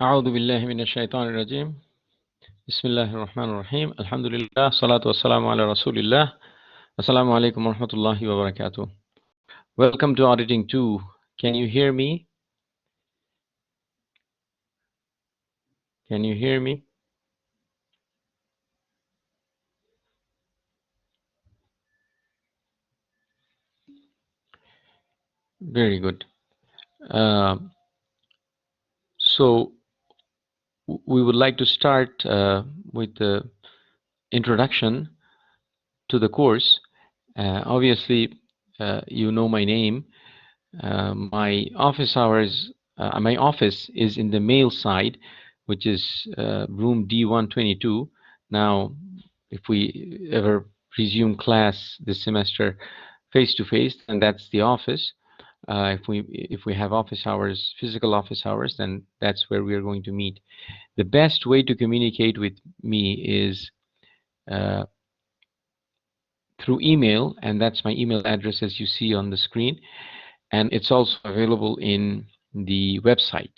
أعوذ بالله من الشيطان الرجيم بسم الله الرحمن الرحيم الحمد لله صلاة والسلام على رسول الله السلام عليكم ورحمة الله وبركاته. Welcome to Auditing 2. Can you hear me? Can you hear me? Very good. So we would like to start with the introduction to the course. Obviously, you know my name. My office hours. My office is in the male side, which is room D122. Now, if we ever resume class this semester face to face, then that's the office. If we have office hours, physical office hours, then that's where we are going to meet. The best way to communicate with me is uh, through email, and that's my email address as you see on the screen, and it's also available in the website,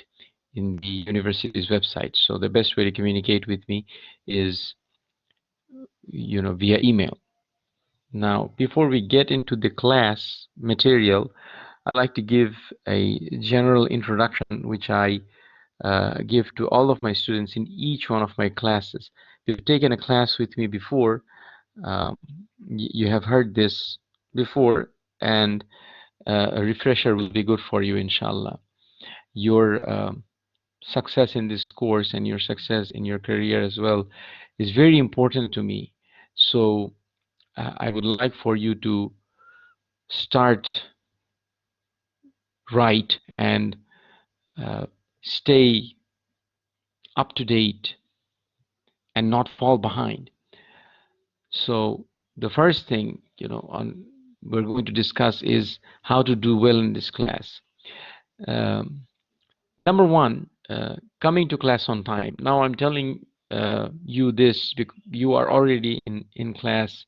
in the university's website. So the best way to communicate with me is, via email. Now, before we get into the class material, I'd like to give a general introduction, which I give to all of my students in each one of my classes. If you've taken a class with me before, um, you have heard this before, and a refresher will be good for you, inshallah. Your success in this course and your success in your career as well is very important to me. So I would like for you to start right and stay up to date and not fall behind. So the first thing, we're going to discuss is how to do well in this class. Um, Number one, coming to class on time. Now I'm telling you this because you are already in class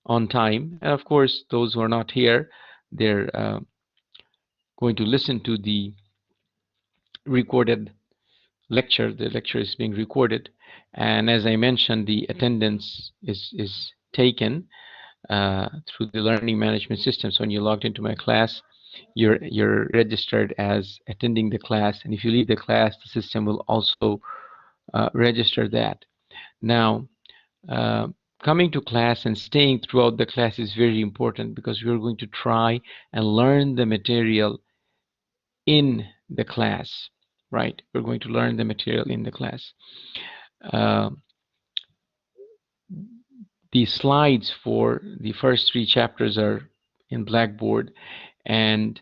on time, and of course those who are not here, they're going to listen to the recorded lecture. The lecture is being recorded, and as I mentioned, the attendance is taken through the learning management system. So when you logged into my class, you're registered as attending the class, and if you leave the class, the system will also register that. Now, uh, coming to class and staying throughout the class is very important because we're going to try and learn the material in the class, right? We're going to learn the material in the class. Uh, the slides for the first 3 chapters are in Blackboard, and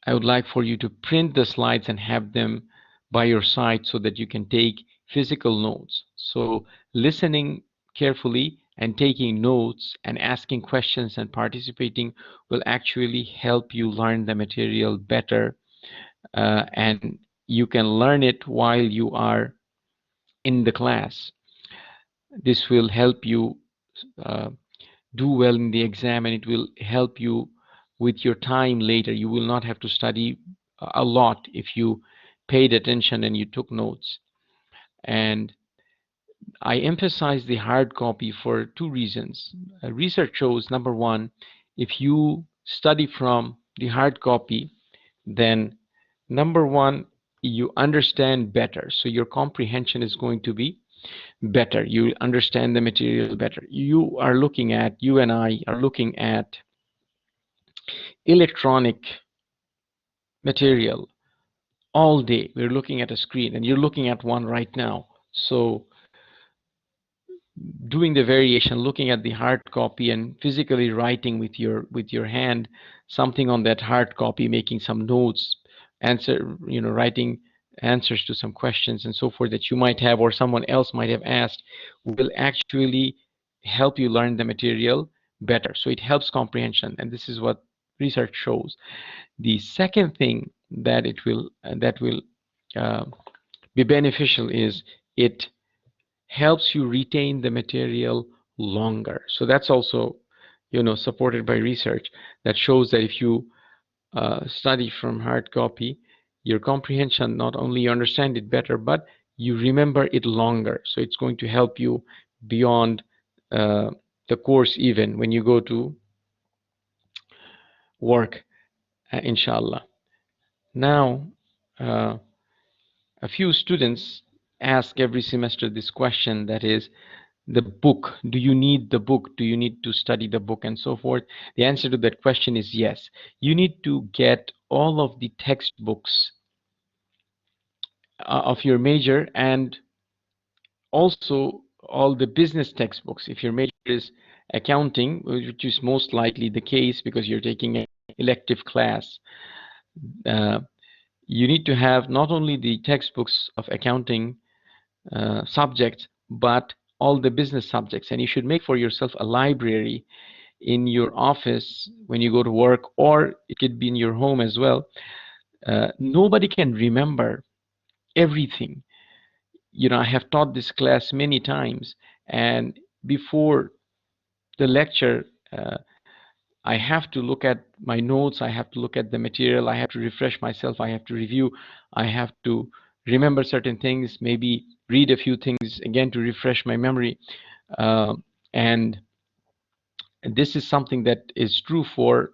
I would like for you to print the slides and have them by your side so that you can take physical notes. So listening carefully and taking notes and asking questions and participating will actually help you learn the material better, and you can learn it while you are in the class. This will help you uh, do well in the exam, and it will help you with your time later. You will not have to study a lot if you paid attention and you took notes. And I emphasize the hard copy for 2 reasons. Research shows, number one, if you study from the hard copy, then number one, you understand better. So your comprehension is going to be better. You understand the material better. You and I are looking at electronic material all day. We're looking at a screen, and you're looking at one right now. So doing the variation, looking at the hard copy and physically writing with your hand something on that hard copy, making some notes, writing answers to some questions and so forth that you might have or someone else might have asked, will actually help you learn the material better. So it helps comprehension, and this is what research shows. The second thing that will uh, be beneficial is it helps you retain the material longer. So that's also, supported by research that shows that if you study from hard copy, your comprehension, not only you understand it better, but you remember it longer. So it's going to help you beyond uh, the course, even when you go to work, inshallah. Now, uh, a few students ask every semester this question, that is, the book. Do you need the book? Do you need to study the book and so forth? The answer to that question is yes. You need to get all of the textbooks of your major, and also all the business textbooks. If your major is accounting, which is most likely the case because you're taking an elective class, uh, you need to have not only the textbooks of accounting subjects, but all the business subjects. And you should make for yourself a library in your office when you go to work, or it could be in your home as well. Nobody can remember everything. I have taught this class many times, and before the lecture, I have to look at my notes, I have to look at the material, I have to refresh myself, I have to review, I have to remember certain things, maybe read a few things again to refresh my memory. And this is something that is true for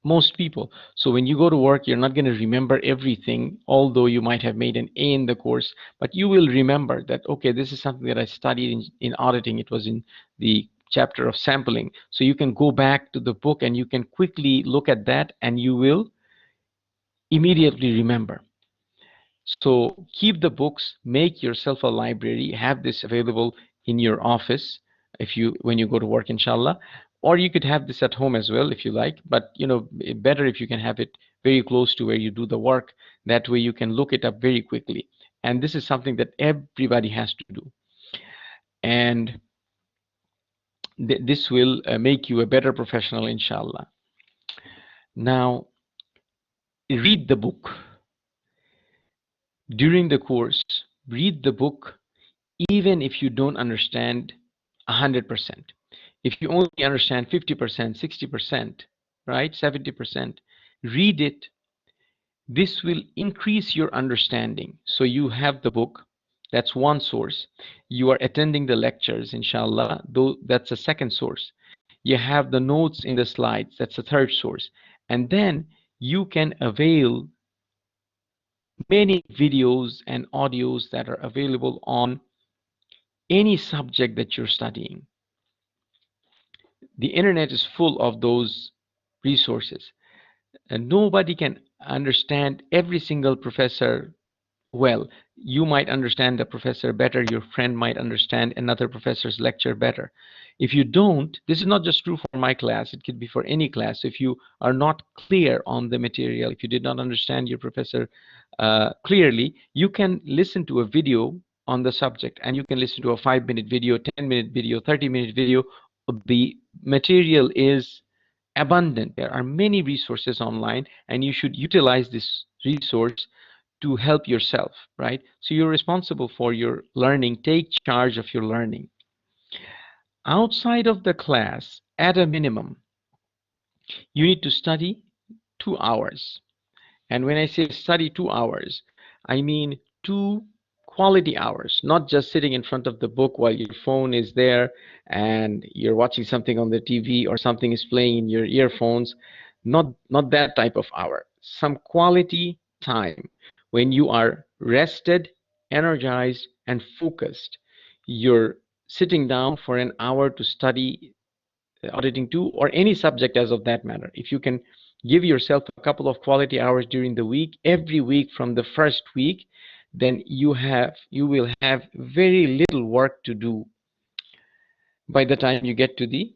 most people. So when you go to work, you're not going to remember everything, although you might have made an A in the course, but you will remember that, okay, this is something that I studied in auditing. It was in the chapter of sampling. So you can go back to the book and you can quickly look at that and you will immediately remember. So keep the books, make yourself a library, have this available in your office when you go to work, inshallah. Or you could have this at home as well if you like, but better if you can have it very close to where you do the work. That way you can look it up very quickly. And this is something that everybody has to do. And this will make you a better professional, inshallah. Now, read the book. During the course, read the book even if you don't understand 100%. If you only understand 50%, 60%, right, 70%, read it. This will increase your understanding. So you have the book, that's one source. You are attending the lectures, inshallah, though that's a second source. You have the notes in the slides, that's a third source. And then you can avail many videos and audios that are available on any subject that you're studying. The internet is full of those resources, and nobody can understand every single professor well. You might understand the professor better, your friend might understand another professor's lecture better. If you don't, this is not just true for my class, it could be for any class. If you are not clear on the material, if you did not understand your professor clearly, you can listen to a video on the subject, and you can listen to a 5-minute video, 10-minute video, 30-minute video. The material is abundant. There are many resources online, and you should utilize this resource to help yourself, right? So you're responsible for your learning. Take charge of your learning. Outside of the class, at a minimum, you need to study 2 hours. And when I say study 2 hours, I mean 2 quality hours, not just sitting in front of the book while your phone is there and you're watching something on the TV or something is playing in your earphones. Not that type of hour. Some quality time when you are rested, energized, and focused. You're sitting down for an hour to study auditing 2 or any subject as of that matter. If you can give yourself a couple of quality hours during the week, every week from the first week, then you will have very little work to do by the time you get to the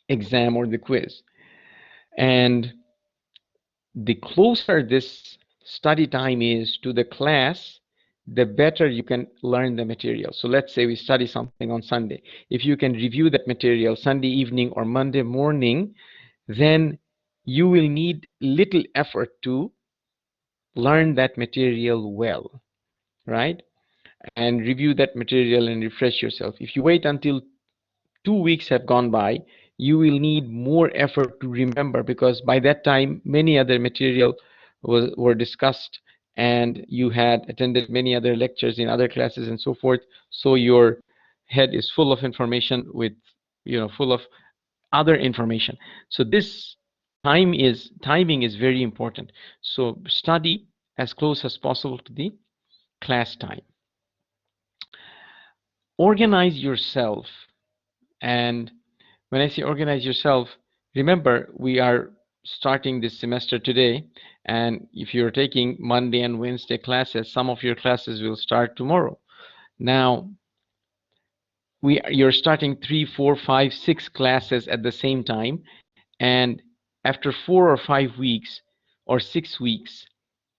exam or the quiz. And the closer this study time is to the class, the better you can learn the material. So let's say we study something on Sunday. If you can review that material Sunday evening or Monday morning, then you will need little effort to learn that material well, right? And review that material and refresh yourself. If you wait until 2 weeks have gone by, you will need more effort to remember, because by that time many other material were discussed, and you had attended many other lectures in other classes and so forth, so your head is full of information with, full of other information. So this timing is very important. So study as close as possible to the class time. Organize yourself. And when I say organize yourself, remember we are starting this semester today, and if you're taking Monday and Wednesday classes, some of your classes will start tomorrow. Now you're starting 3, 4, 5, 6 classes at the same time, and after 4 or 5 weeks or 6 weeks,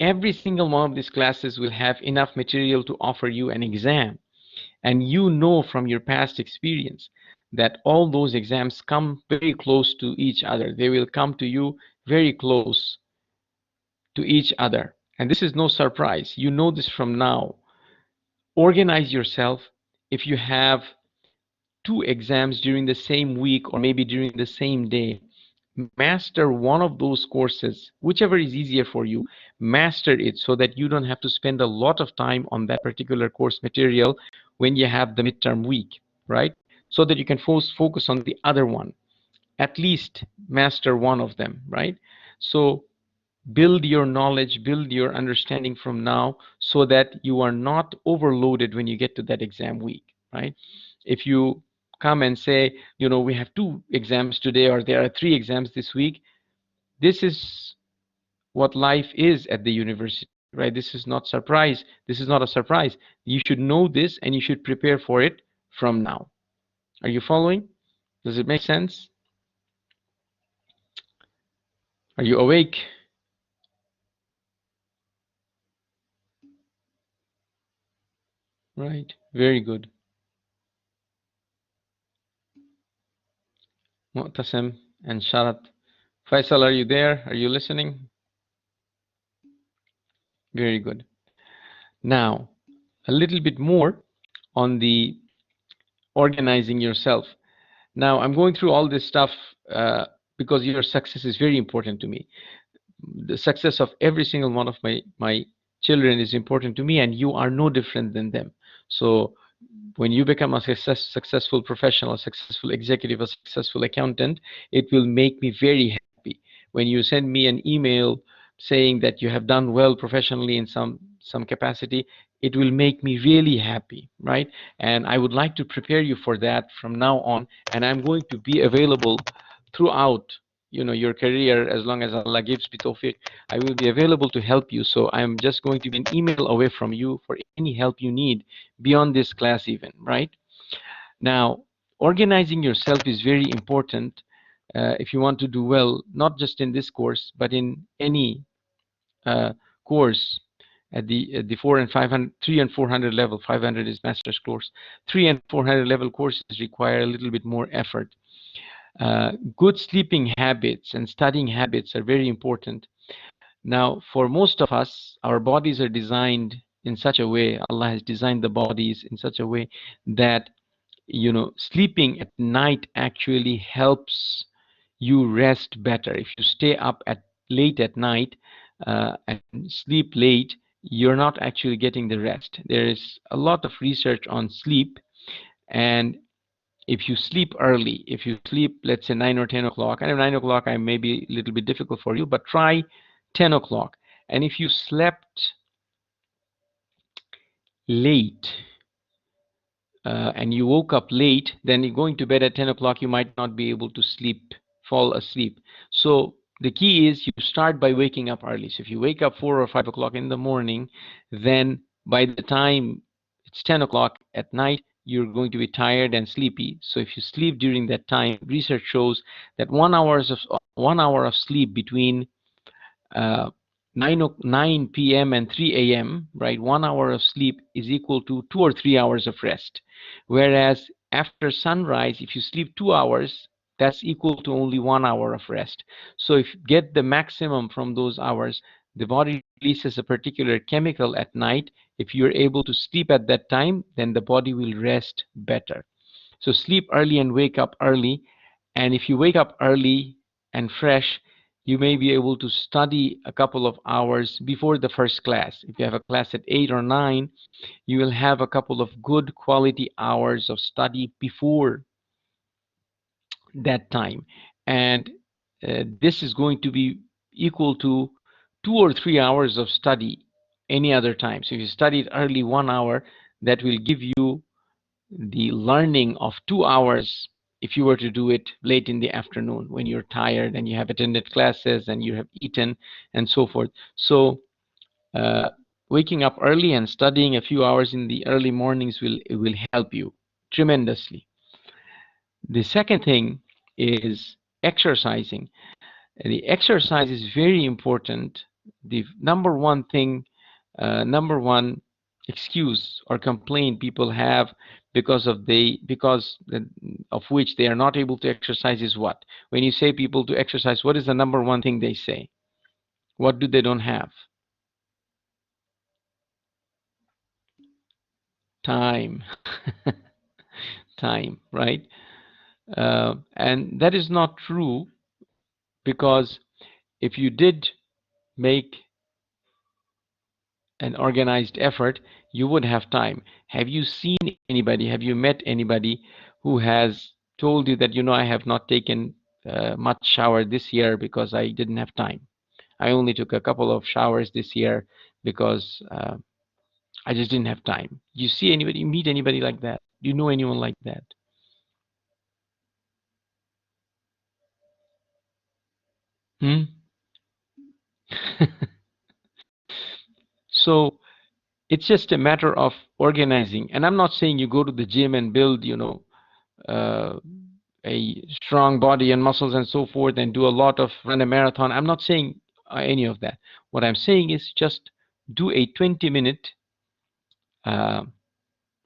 every single one of these classes will have enough material to offer you an exam. And you know from your past experience that all those exams come very close to each other. They will come to you very close to each other. And this is no surprise. You know this from now. Organize yourself. If you have 2 exams during the same week or maybe during the same day, master one of those courses, whichever is easier for you. Master it so that you don't have to spend a lot of time on that particular course material when you have the midterm week, right? So that you can focus on the other one. At least master one of them, right? So build your knowledge, build your understanding from now, so that you are not overloaded when you get to that exam week, right? If you come and say, we have 2 exams today, or there are 3 exams this week, this is what life is at the university, right? This is not a surprise. You should know this, and you should prepare for it from now. Are you following? Does it make sense? Are you awake? Right, very good. Mu'tasim and Sharat. Faisal, are you there? Are you listening? Very good. Now, a little bit more on the organizing yourself. Now, I'm going through all this stuff because your success is very important to me. The success of every single one of my children is important to me, and you are no different than them. So when you become a successful professional, a successful executive, a successful accountant, it will make me very happy. When you send me an email saying that you have done well professionally in some capacity, it will make me really happy, right? And I would like to prepare you for that from now on, and I'm going to be available throughout your career. As long as Allah gives me tawfiq, I will be available to help you. So I'm just going to be an email away from you for any help you need beyond this class even, right? Now, organizing yourself is very important if you want to do well, not just in this course, but in any course at the 4 and 500, 3 and 400 level. 500 is master's course. 3 and 400 level courses require a little bit more effort. Good sleeping habits and studying habits are very important. Now, for most of us, our bodies are designed in such a way, Allah has designed the bodies in such a way that, sleeping at night actually helps you rest better. If you stay up late at night and sleep late, you're not actually getting the rest. There is a lot of research on sleep, and if you sleep early, if you sleep, let's say 9 or 10 o'clock, and at 9 o'clock I may be a little bit difficult for you, but try 10 o'clock. And if you slept late and you woke up late, then you're going to bed at 10 o'clock, you might not be able to fall asleep. So the key is you start by waking up early. So if you wake up 4 or 5 o'clock in the morning, then by the time it's 10 o'clock at night, you're going to be tired and sleepy. So if you sleep during that time, research shows that 1 hour of sleep between uh, 9 p.m. and 3 a.m., right? 1 hour of sleep is equal to 2 or 3 hours of rest. Whereas after sunrise, if you sleep 2 hours, that's equal to only 1 hour of rest. So if you get the maximum from those hours, the body releases a particular chemical at night. If you're able to sleep at that time, then the body will rest better. So sleep early and wake up early. And if you wake up early and fresh, you may be able to study a couple of hours before the first class. If you have a class at 8 or 9, you will have a couple of good quality hours of study before that time. And this is going to be equal to 2 or 3 hours of study any other time. So if you studied early 1 hour, that will give you the learning of 2 hours if you were to do it late in the afternoon when you're tired and you have attended classes and you have eaten and so forth. So uh, waking up early and studying a few hours in the early mornings will help you tremendously. The second thing is exercising. The exercise is very important. The number one excuse or complaint people have because of which they are not able to exercise is what? When you say people to exercise, what is the number one thing they say? What do they don't have? Time. Time, right? And that is not true, because if you did make an organized effort, you would have time. Have you seen anybody, have you met anybody who has told you that, I have not taken much shower this year because I didn't have time? I only took a couple of showers this year because I just didn't have time. You see anybody, meet anybody like that? Do you know anyone like that? Hmm? So it's just a matter of organizing. And I'm not saying you go to the gym and build, uh, a strong body and muscles and so forth and do a lot of run a marathon. I'm not saying any of that. What I'm saying is just do a 20-minute uh,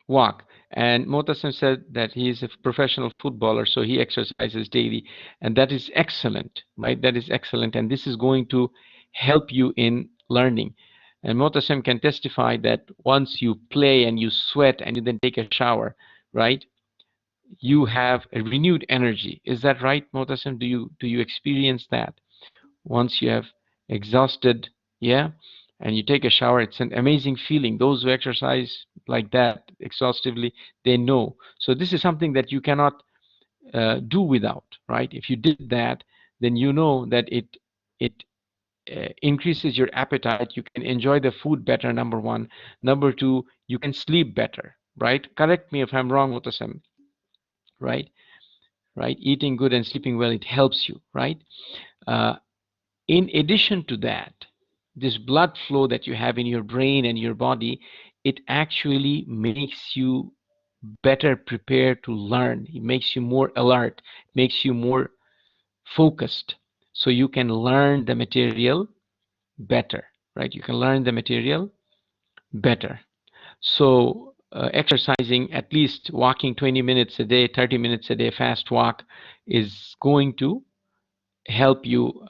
walk. And Motasim said that he is a professional footballer, so he exercises daily, and that is excellent, right? That is excellent, and this is going to help you in learning. And Motasim can testify that once you play and you sweat and you then take a shower, right? You have a renewed energy. Is that right, Motasim? Do you experience that? Once you have exhausted, yeah, and you take a shower, it's an amazing feeling. Those who exercise like that exhaustively, they know. So this is something that you cannot do without, right? If you did that, then you know that it increases your appetite. You can enjoy the food better, number one. Number two, you can sleep better, right? Correct me if I'm wrong, Mutasem, right? Right? Eating good and sleeping well, it helps you, right? Uh, in addition to that, this blood flow that you have in your brain and your body, it actually makes you better prepared to learn. It makes you more alert, makes you more focused, so you can learn the material better, right? You can learn the material better. So exercising, at least walking 20 minutes a day, 30 minutes a day, fast walk, is going to help you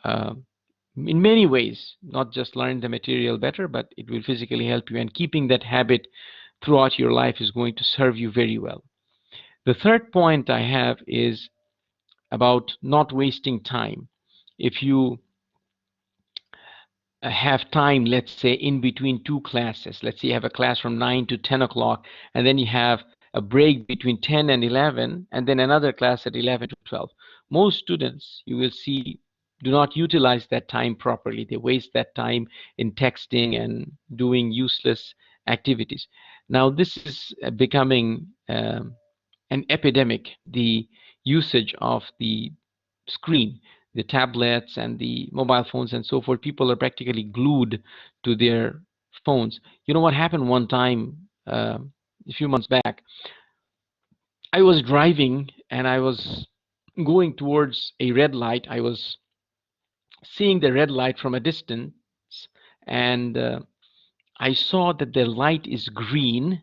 in many ways, not just learn the material better, but it will physically help you. And keeping that habit throughout your life is going to serve you very well. The third point I have is about not wasting time. If you have time, let's say, in between two classes. Let's say you have a class from 9 to 10 o'clock, and then you have a break between 10 and 11, and then another class at 11 to 12. Most students, you will see, do not utilize that time properly. They waste that time in texting and doing useless activities. Now, this is becoming an epidemic, the usage of the screen, the tablets and the mobile phones and so forth. People are practically glued to their phones. You know what happened one time, a few months back? I was driving and I was going towards a red light. I was seeing the red light from a distance, and I saw that the light is green,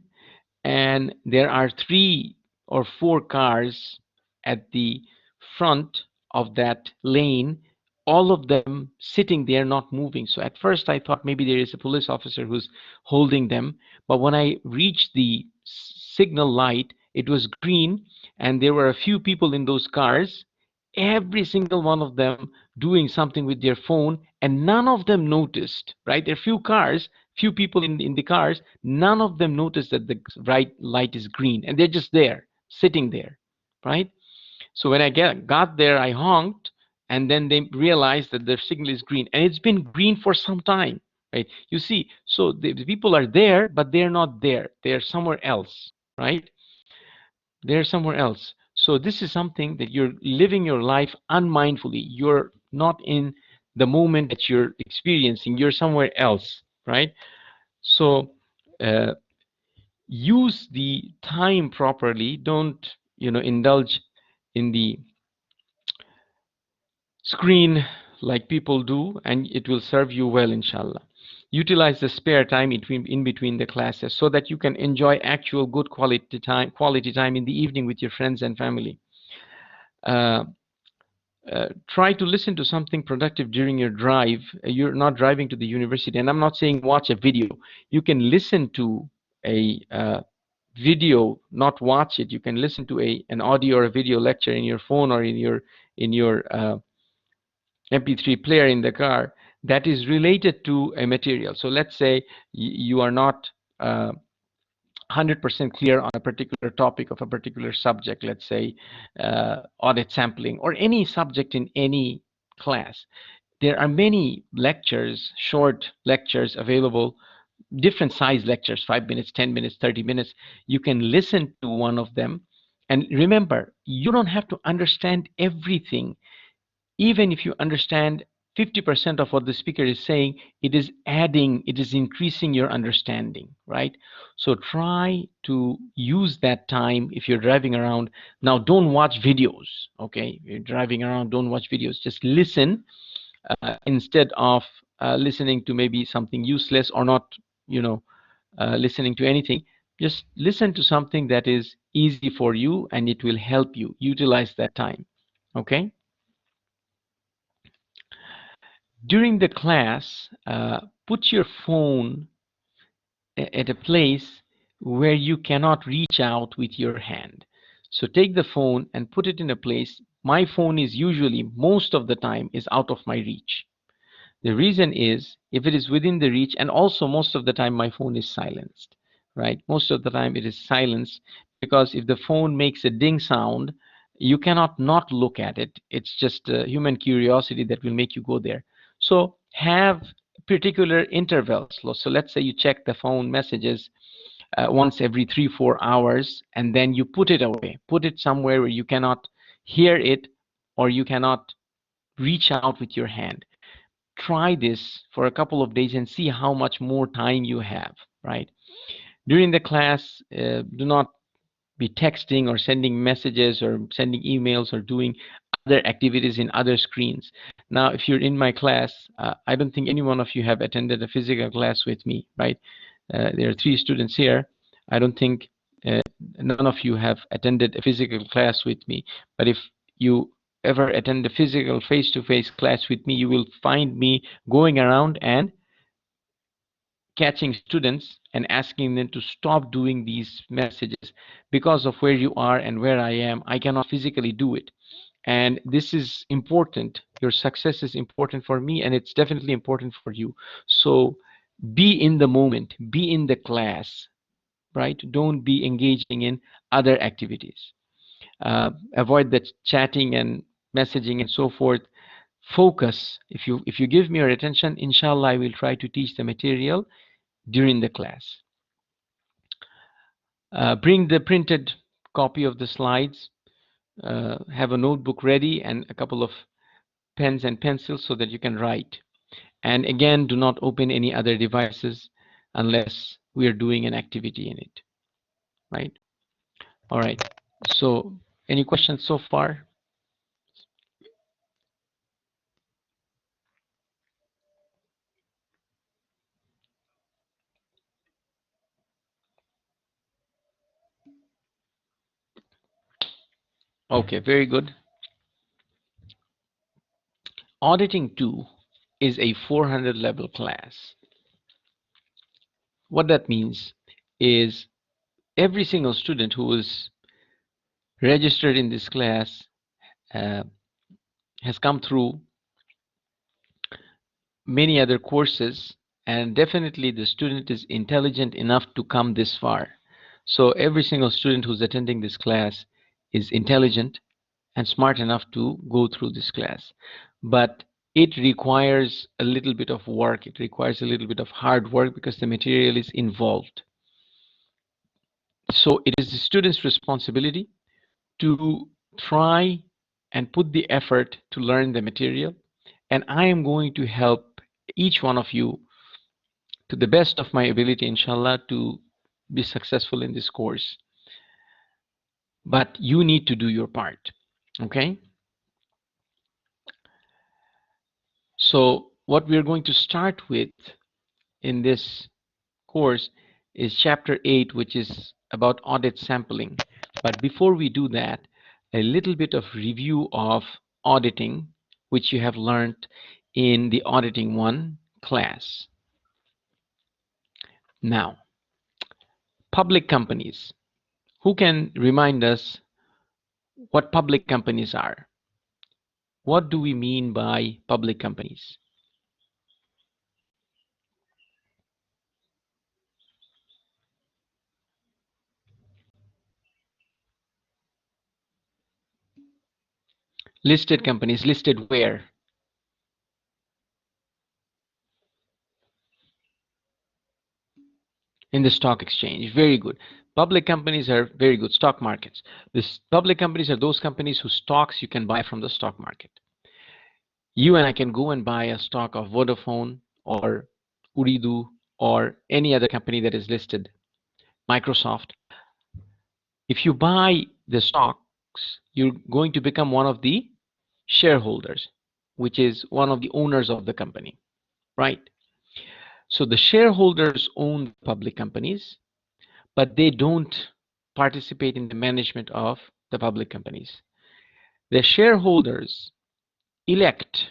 and there are 3 or 4 cars at the front of that lane, all of them sitting there not moving. So at first I thought maybe there is a police officer who's holding them, but when I reached the signal light, it was green, and there were a few people in those cars. Every single one of them doing something with their phone, and none of them noticed, right? There are few people in the cars, none of them noticed that the right light is green, and they're just there, sitting there, right? So when I got there, I honked, and then they realized that their signal is green, and it's been green for some time, right? You see, so the people are there, but they're not there. They're somewhere else, right? They're somewhere else. So this is something that you're living your life unmindfully. You're not in the moment that you're experiencing. You're somewhere else, right? So uh, use the time properly. Don't indulge in the screen like people do, and it will serve you well, inshallah. Utilize the spare time in between the classes so that you can enjoy actual good quality time in the evening with your friends and family. uh, Try to listen to something productive during your drive. You're not driving to the university, and I'm not saying watch a video. You can listen to a video, not watch it. You can listen to an audio or a video lecture in your phone or in your MP3 player in the car that is related to a material. So let's say you are not 100% clear on a particular topic of a particular subject, let's say audit sampling or any subject in any class. There are many lectures, short lectures available, different size lectures, 5 minutes, 10 minutes, 30 minutes. You can listen to one of them. And remember, you don't have to understand everything. Even if you understand 50% of what the speaker is saying, it is increasing your understanding, right? So try to use that time if you're driving around. Now, don't watch videos, okay? If you're driving around, don't watch videos. Just listen instead of listening to maybe something useless or not, you know, listening to anything. Just listen to something that is easy for you and it will help you utilize that time, okay? During the class, put your phone at a place where you cannot reach out with your hand. So take the phone and put it in a place. My phone is usually, most of the time, is out of my reach. The reason is if it is within the reach, and also most of the time my phone is silenced, right? Most of the time it is silenced because if the phone makes a ding sound, you cannot not look at it. It's just human curiosity that will make you go there. So have particular intervals. So let's say you check the phone messages once every 3-4 hours, and then you put it away. Put it somewhere where you cannot hear it or you cannot reach out with your hand. Try this for a couple of days and see how much more time you have, right? During the class, do not be texting or sending messages or sending emails or doing other activities in other screens. Now, if you're in my class, I don't think any one of you have attended a physical class with me, right? There are 3 students here. I don't think uh, none of you have attended a physical class with me. But if you ever attend a physical face-to-face class with me, you will find me going around and catching students and asking them to stop doing these messages because of where you are and where I am. I cannot physically do it. And this is important. Your success is important for me, and it's definitely important for you. So be in the moment, be in the class, right? Don't be engaging in other activities. Avoid the chatting and messaging and so forth. Focus. If you give me your attention, inshallah, I will try to teach the material during the class. Bring the printed copy of the slides. Have a notebook ready and a couple of pens and pencils so that you can write. And again, do not open any other devices unless we are doing an activity in it, right? All right. So, any questions so far? Okay, very good. Auditing 2 is a 400 level class. What that means is every single student who is registered in this class uh, has come through many other courses, and definitely the student is intelligent enough to come this far. So every single student who's attending this class is intelligent and smart enough to go through this class. But it requires a little bit of work. It requires a little bit of hard work because the material is involved. So it is the student's responsibility to try and put the effort to learn the material. And I am going to help each one of you to the best of my ability, inshallah, to be successful in this course. But you need to do your part. Okay? So, what we're going to start with in this course is chapter 8, which is about audit sampling. But before we do that, a little bit of review of auditing, which you have learned in the Auditing 1 class. Now, public companies. Who can remind us what public companies are? What do we mean by public companies? Listed companies, listed where? In the stock exchange. Very good. Public companies are very good. Stock markets. This public companies are those companies whose stocks you can buy from the stock market. You and I can go and buy a stock of Vodafone or Uridu or any other company that is listed, Microsoft. If you buy the stocks, you're going to become one of the shareholders, which is one of the owners of the company, right? So the shareholders own public companies, but they don't participate in the management of the public companies. The shareholders elect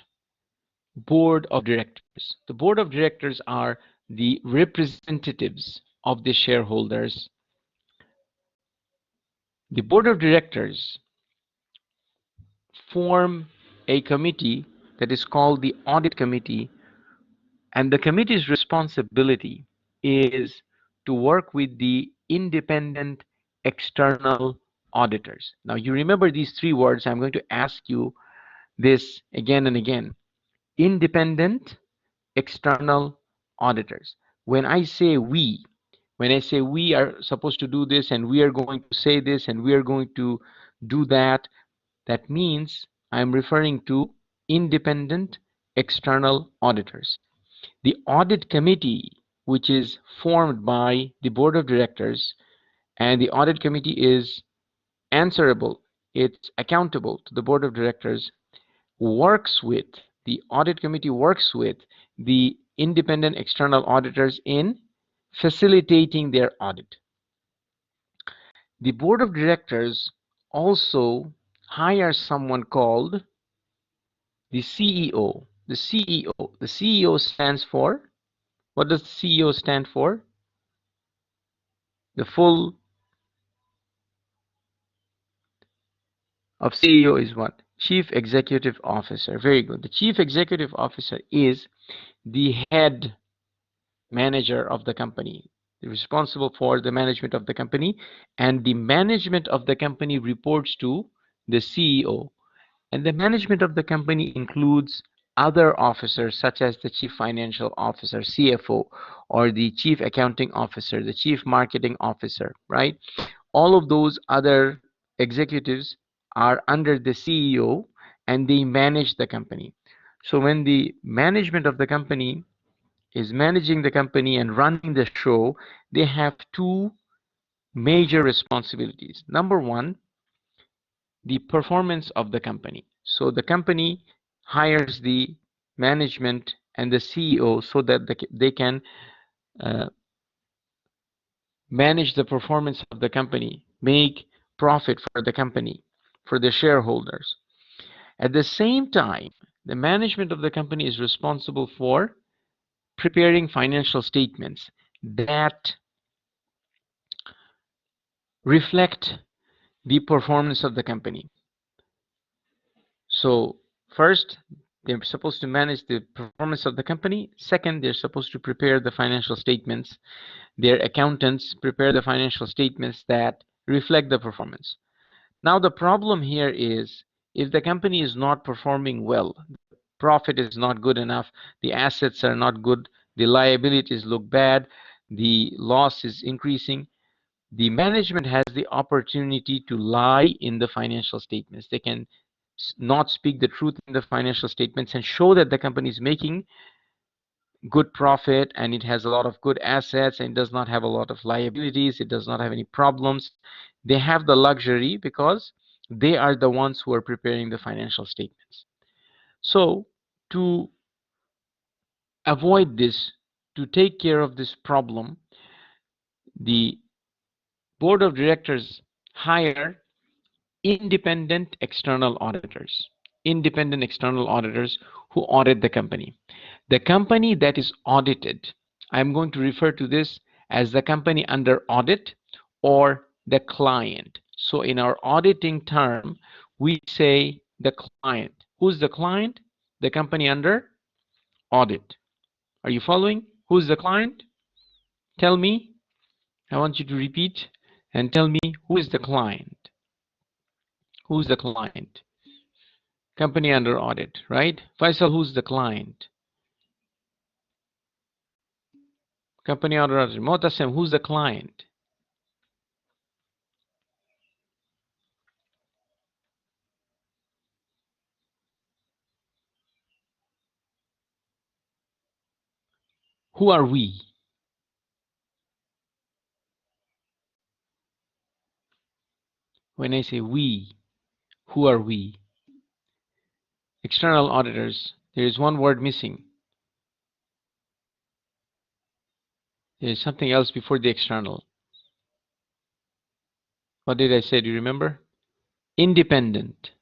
board of directors. The board of directors are the representatives of the shareholders. The board of directors form a committee that is called the audit committee, and the committee's responsibility is to work with the independent external auditors. Now, you remember these three words. I'm going to ask you this again and again. Independent external auditors. When I say we, when I say we are supposed to do this and we are going to say this and we are going to do that, that means I'm referring to independent external auditors. The audit committee, which is formed by the board of directors, and the audit committee is answerable, it's accountable to the board of directors, works with, the audit committee works with the independent external auditors in facilitating their audit. The board of directors also hires someone called the CEO. The CEO. The CEO stands for, what does the CEO stand for? The full of CEO is what? Chief Executive Officer. Very good. The Chief Executive Officer is the head manager of the company, responsible for the management of the company, and the management of the company reports to the CEO. And the management of the company includes other officers such as the Chief Financial Officer, CFO, or the Chief Accounting Officer, the Chief Marketing Officer, right? All of those other executives are under the CEO and they manage the company. So when the management of the company is managing the company and running the show, they have two major responsibilities. Number one, the performance of the company. So the company hires the management and the CEO so that they can uh, manage the performance of the company, make profit for the company, for the shareholders. At the same time, the management of the company is responsible for preparing financial statements that reflect the performance of the company. So first, They're supposed to manage the performance of the company. Second, they're supposed to prepare the financial statements. Their accountants prepare the financial statements that reflect the performance. Now, the problem here is if the company is not performing well, profit is not good enough, the assets are not good, the liabilities look bad, the loss is increasing, the management has the opportunity to lie in the financial statements. They can not speak the truth in the financial statements and show that the company is making good profit and it has a lot of good assets and does not have a lot of liabilities, it does not have any problems. They have the luxury because they are the ones who are preparing the financial statements. So to avoid this, to take care of this problem, the board of directors hire independent external auditors. Independent external auditors who audit the company. The company that is audited, I'm going to refer to this as the company under audit or the client. So in our auditing term, we say the client. Who's the client? The company under audit. Are you following? Who's the client? Tell me. I want you to repeat and tell me who is the client. Who's the client? Company under audit, right? Faisal, who's the client? Company under audit. Motasem, who's the client? Who are we? When I say we, who are we? External auditors. There is one word missing. There is something else before the external. What did I say? Do you remember? Independent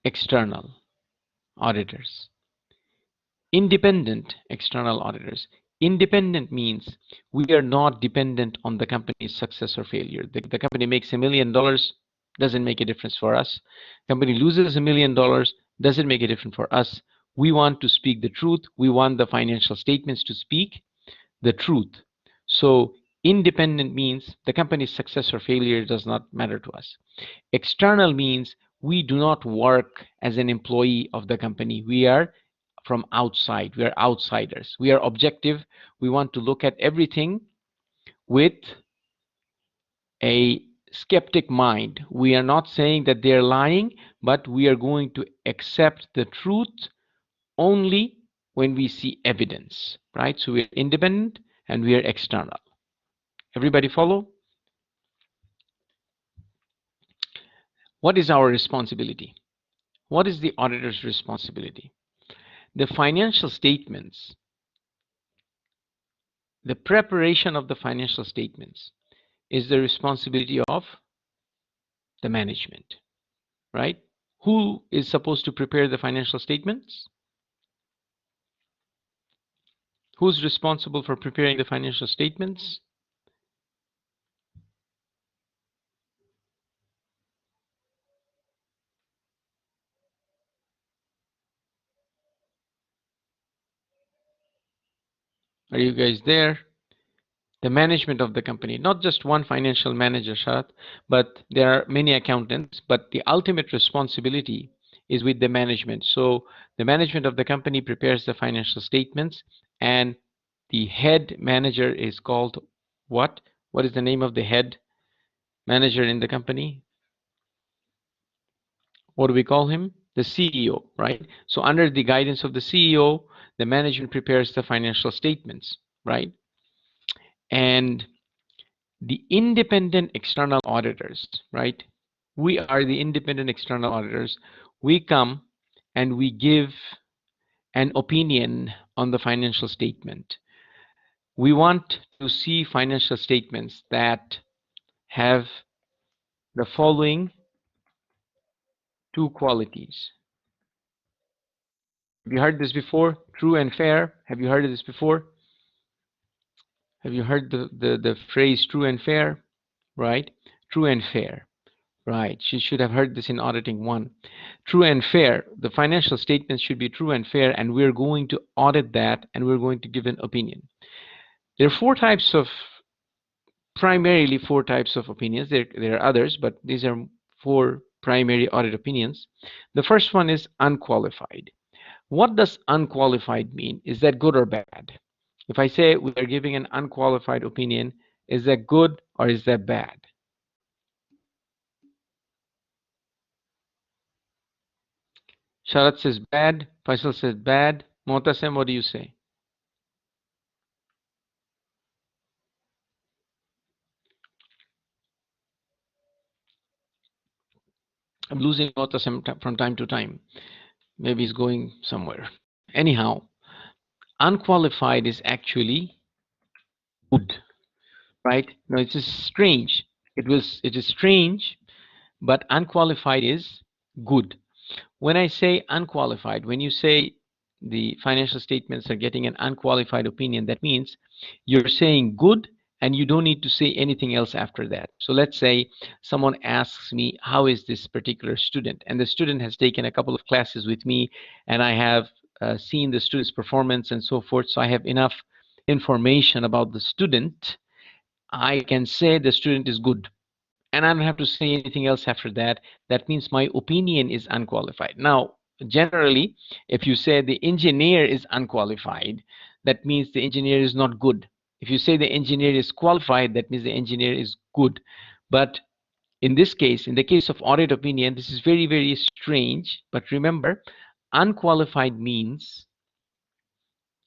external auditors. Independent external auditors. Independent means we are not dependent on the company's success or failure. The company makes $1 million, doesn't make a difference for us. Company loses $1 million, doesn't make a difference for us. We want to speak the truth. We want the financial statements to speak the truth. So independent means the company's success or failure does not matter to us. External means we do not work as an employee of the company. We are from outside. We are outsiders. We are objective. We want to look at everything with a skeptic mind. We are not saying that they're lying, but we are going to accept the truth only when we see evidence, right? So we're independent and we are external. Everybody follow? What is our responsibility? What is the auditor's responsibility? The financial statements, the preparation of the financial statements is the responsibility of the management, right? Who is supposed to prepare the financial statements? Who's responsible for preparing the financial statements? Are you guys there? The management of the company, not just one financial manager, Sharat, but there are many accountants, but the ultimate responsibility is with the management. So the management of the company prepares the financial statements and the head manager is called what? What is the name of the head manager in the company? What do we call him? The CEO, right? So under the guidance of the CEO, the management prepares the financial statements, right? And the independent external auditors, right? We are the independent external auditors. We come and we give an opinion on the financial statement. We want to see financial statements that have the following two qualities. Have you heard this before? True and fair. Have you heard of this before? Have you heard the phrase true and fair? Right? True and fair. Right. She should have heard this in auditing one. True and fair. The financial statements should be true and fair, and we're going to audit that and we're going to give an opinion. There are primarily four types of opinions. There are others, but these are four primary audit opinions. The first one is unqualified. What does unqualified mean? Is that good or bad? If I say we are giving an unqualified opinion, is that good or is that bad? Sharat says bad. Faisal says bad. Motasem, what do you say? I'm losing Motasem from time to time. Maybe he's going somewhere. Anyhow, unqualified is actually good, right? No, it's just strange. It is strange, but unqualified is good. When I say unqualified, when you say the financial statements are getting an unqualified opinion, that means you're saying good and you don't need to say anything else after that. So let's say someone asks me, how is this particular student? And the student has taken a couple of classes with me, and I have seen the student's performance and so forth. So I have enough information about the student. I can say the student is good, and I don't have to say anything else after that. That means my opinion is unqualified. Now, generally, if you say the engineer is unqualified, that means the engineer is not good. If you say the engineer is qualified, that means the engineer is good. But in this case, in the case of audit opinion, this is very, very strange. But remember, unqualified means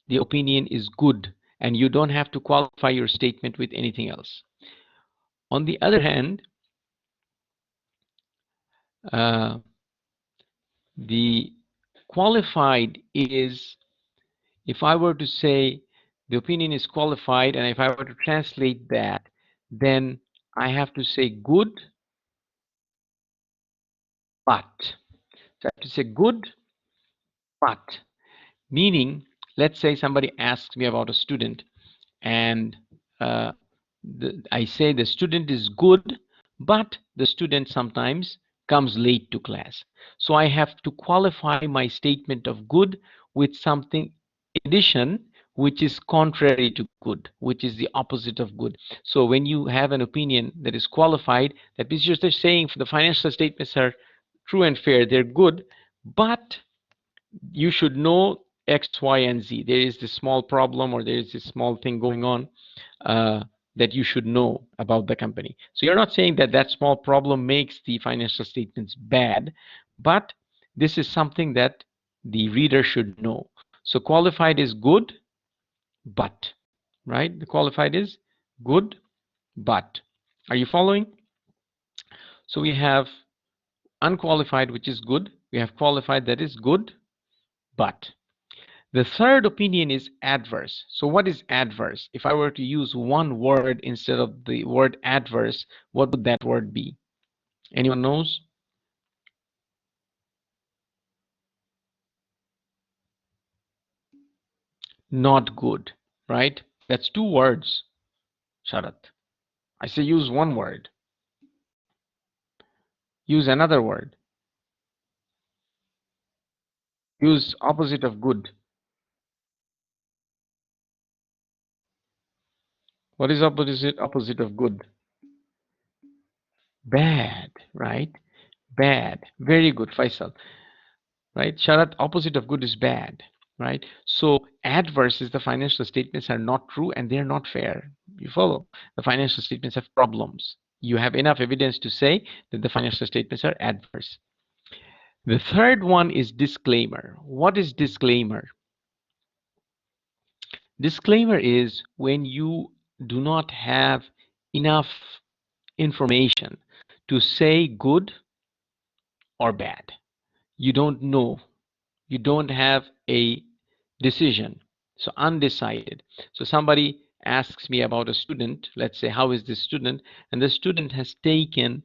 the opinion is good, and you don't have to qualify your statement with anything else. On the other hand, uh, the qualified is, if I were to say the opinion is qualified, and if I were to translate that, then I have to say good, but. So I have to say good, but. Meaning, let's say somebody asks me about a student, and uh, I say the student is good, but the student sometimes comes late to class. So I have to qualify my statement of good with something in addition, which is contrary to good, which is the opposite of good. So when you have an opinion that is qualified, that means you're just saying the financial statements are true and fair, they're good, but you should know X, Y, and Z. There is this small problem, or there is this small thing going on uh, that you should know about the company. So you're not saying that that small problem makes the financial statements bad, but this is something that the reader should know. So qualified is good, but, right? The qualified is good, but. Are you following? So we have unqualified, which is good. We have qualified, that is good, but. The third opinion is adverse. So what is adverse? If I were to use one word instead of the word adverse, what would that word be? Anyone knows? Not good, right? That's two words, Sharat. I say use one word. Use another word. Use opposite of good. What is opposite of good? Bad, right? Bad. Very good, Faisal. Right? Sharat, opposite of good is bad, right? So adverse is the financial statements are not true and they're not fair. You follow? The financial statements have problems. You have enough evidence to say that the financial statements are adverse. The third one is disclaimer. What is disclaimer? Disclaimer is when you do not have enough information to say good or bad. You don't know. You don't have a decision. So undecided. So somebody asks me about a student, let's say, how is this student? And the student has taken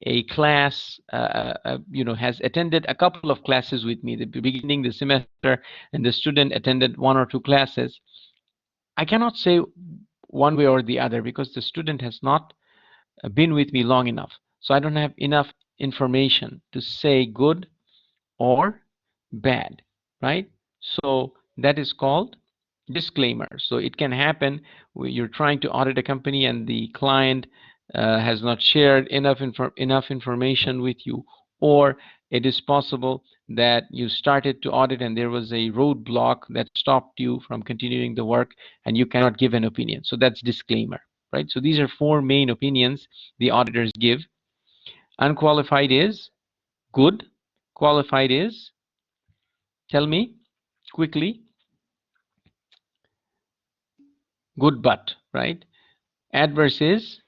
a class, has attended a couple of classes with me, the beginning the semester, and the student attended one or two classes. I cannot say one way or the other because the student has not been with me long enough. So I don't have enough information to say good or bad, right? So that is called disclaimer. So it can happen where you're trying to audit a company and the client has not shared enough information with you, or it is possible that you started to audit and there was a roadblock that stopped you from continuing the work and you cannot give an opinion. So that's disclaimer, right? So these are four main opinions the auditors give. Unqualified is good. Qualified is, tell me quickly, good but, right? Adverse is,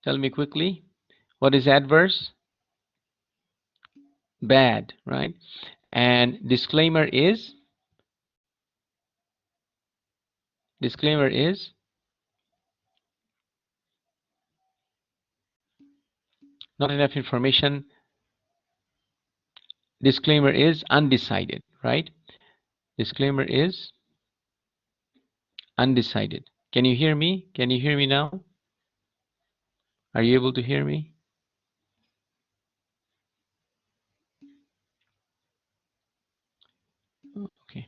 tell me quickly, what is adverse? Bad, right? And disclaimer is not enough information. Disclaimer is undecided, right? Disclaimer is undecided. Can you hear me? Can you hear me now? Are you able to hear me? Okay.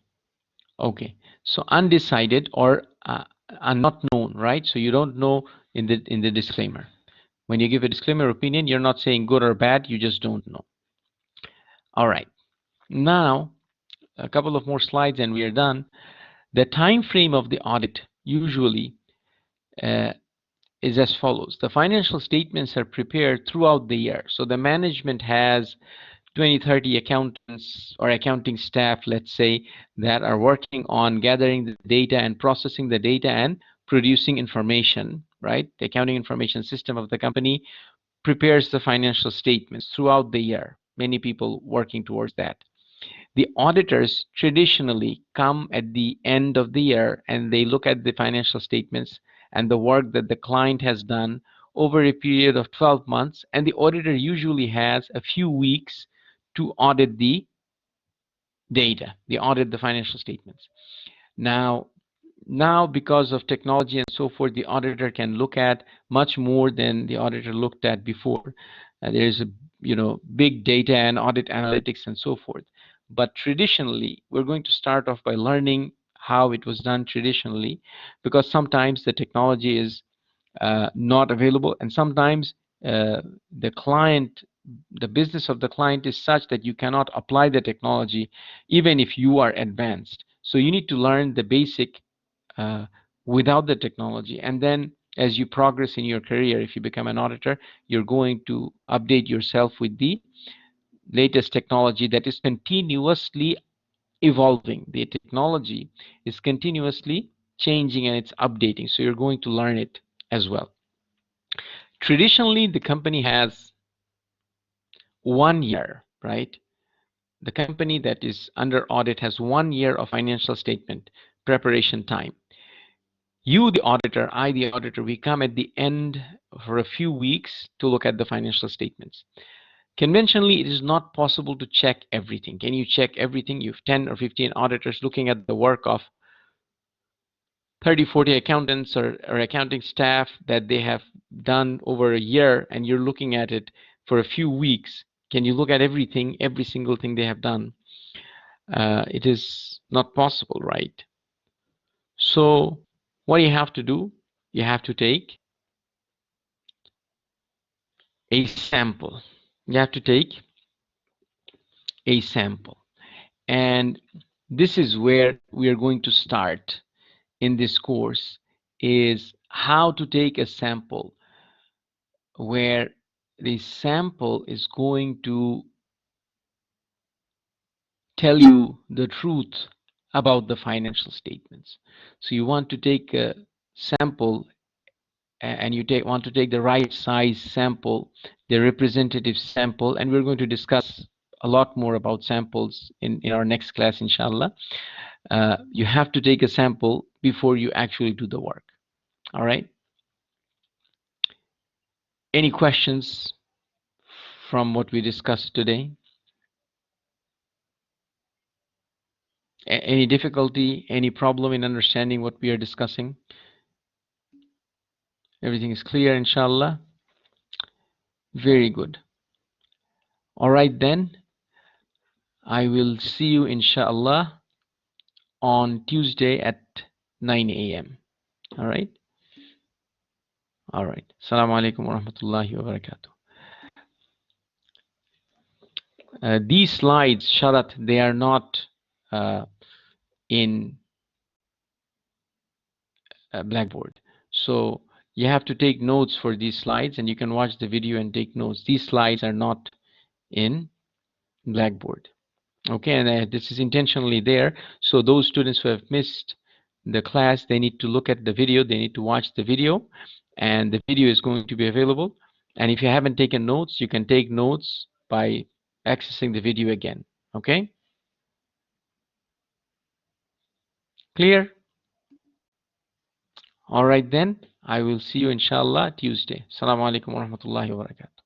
Okay. So undecided or are not known, right? So you don't know in the disclaimer. When you give a disclaimer opinion, you're not saying good or bad, you just don't know. All right. Now, a couple of more slides and we are done. The time frame of the audit usually uh, is as follows. The financial statements are prepared throughout the year. So the management has 20, 30 accountants or accounting staff, let's say, that are working on gathering the data and processing the data and producing information, right? The accounting information system of the company prepares the financial statements throughout the year. Many people working towards that. The auditors traditionally come at the end of the year and they look at the financial statements and the work that the client has done over a period of 12 months, and the auditor usually has a few weeks to audit the data, they audit the financial statements. Now, because of technology and so forth, the auditor can look at much more than the auditor looked at before. There's a big data and audit analytics and so forth. But traditionally, we're going to start off by learning how it was done traditionally, because sometimes the technology is not available, and sometimes the client, the business of the client is such that you cannot apply the technology even if you are advanced. So you need to learn the basic uh, without the technology. And then as you progress in your career, if you become an auditor, you're going to update yourself with the latest technology that is continuously evolving. The technology is continuously changing and it's updating. So you're going to learn it as well. Traditionally, the company has 1 year, right? The company that is under audit has 1 year of financial statement preparation time. You, the auditor, I, the auditor, we come at the end for a few weeks to look at the financial statements. Conventionally, it is not possible to check everything. Can you check everything? You have 10 or 15 auditors looking at the work of 30, 40 accountants or accounting staff that they have done over a year, and you're looking at it for a few weeks. Can you look at everything, every single thing they have done? It is not possible, right? So what do you have to do? You have to take a sample. You have to take a sample. And this is where we are going to start in this course, is how to take a sample, where the sample is going to tell you the truth about the financial statements. So you want to take a sample, and you want to take the right size sample, the representative sample, and we're going to discuss a lot more about samples in our next class, inshallah. You have to take a sample before you actually do the work. All right. Any questions from what we discussed today? Any difficulty, any problem in understanding what we are discussing? Everything is clear, inshallah. Very good. All right, then. I will see you, inshallah, on Tuesday at 9 a.m. All right? All right. Assalamu alaikum wa rahmatullahi wa barakatuh. These slides, Sharat, they are not in Blackboard. So you have to take notes for these slides, and you can watch the video and take notes. These slides are not in Blackboard. Okay, and this is intentionally there. So those students who have missed the class, they need to look at the video, they need to watch the video, and the video is going to be available. And if you haven't taken notes, you can take notes by accessing the video again. Okay? Clear? All right then. I will see you inshallah Tuesday. Assalamu alaikum wa rahmatullahi wa barakatuh.